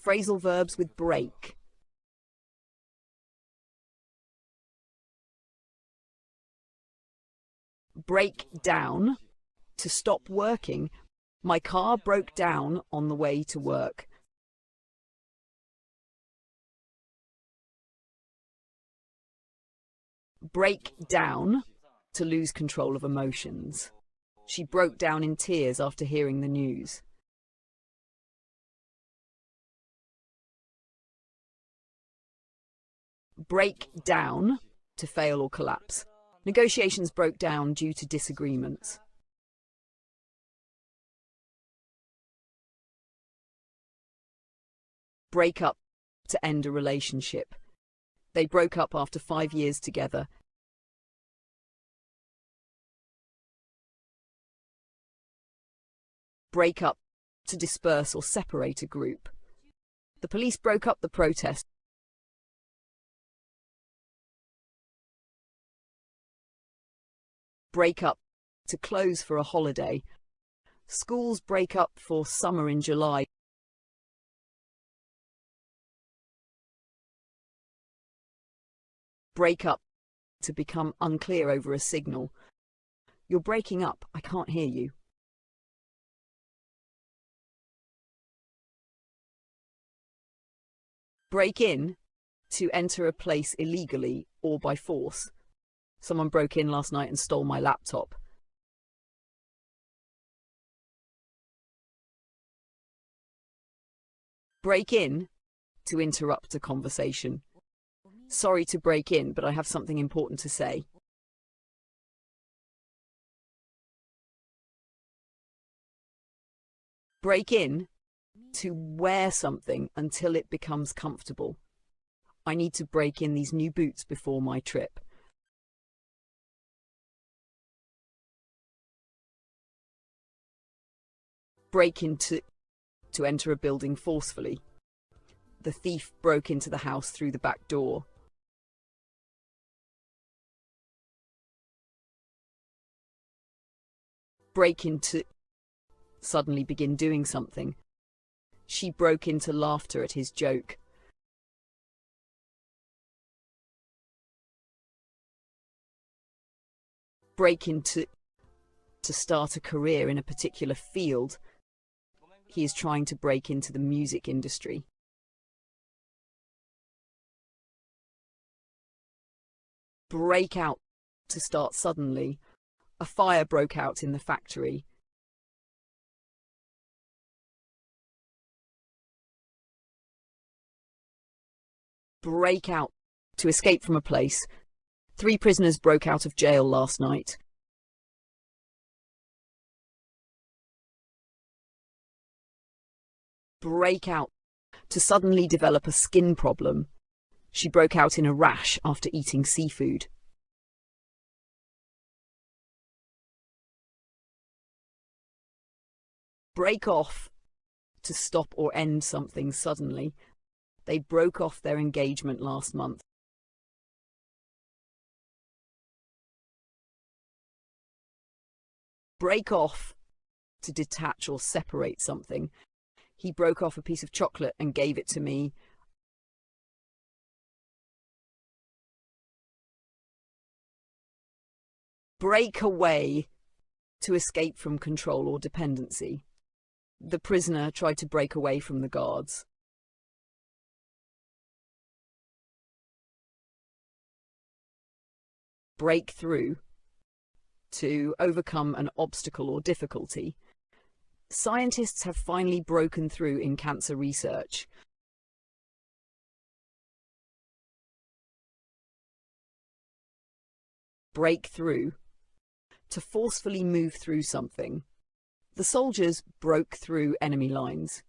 Phrasal verbs with break. Break down, to stop working. My car broke down on the way to work. Break down, to lose control of emotions. She broke down in tears after hearing the news. Break down, to fail or collapse. Negotiations broke down due to disagreements. Break up, to end a relationship. They broke up after 5 years together. Break up, to disperse or separate a group. The police broke up the protest. Break up, to close for a holiday. Schools break up for summer in July. Break up, to become unclear over a signal. You're breaking up, I can't hear you. Break in, to enter a place illegally or by force. Someone broke in last night and stole my laptop. Break in, to interrupt a conversation. Sorry to break in, but I have something important to say. Break in, to wear something until it becomes comfortable. I need to break in these new boots before my trip. Break into, to enter a building forcefully. The thief broke into the house through the back door. Break into, suddenly begin doing something. She broke into laughter at his joke. Break into, to start a career in a particular field. He is trying to break into the music industry. Break out, to start suddenly. A fire broke out in the factory. Break out, to escape from a place. 3 prisoners broke out of jail last night. Break out, to suddenly develop a skin problem. She broke out in a rash after eating seafood. Break off, to stop or end something suddenly. They broke off their engagement last month. Break off, to detach or separate something. He broke off a piece of chocolate and gave it to me. Break away, to escape from control or dependency. The prisoner tried to break away from the guards. Break through, to overcome an obstacle or difficulty. Scientists have finally broken through in cancer research. Break through, to forcefully move through something. The soldiers broke through enemy lines.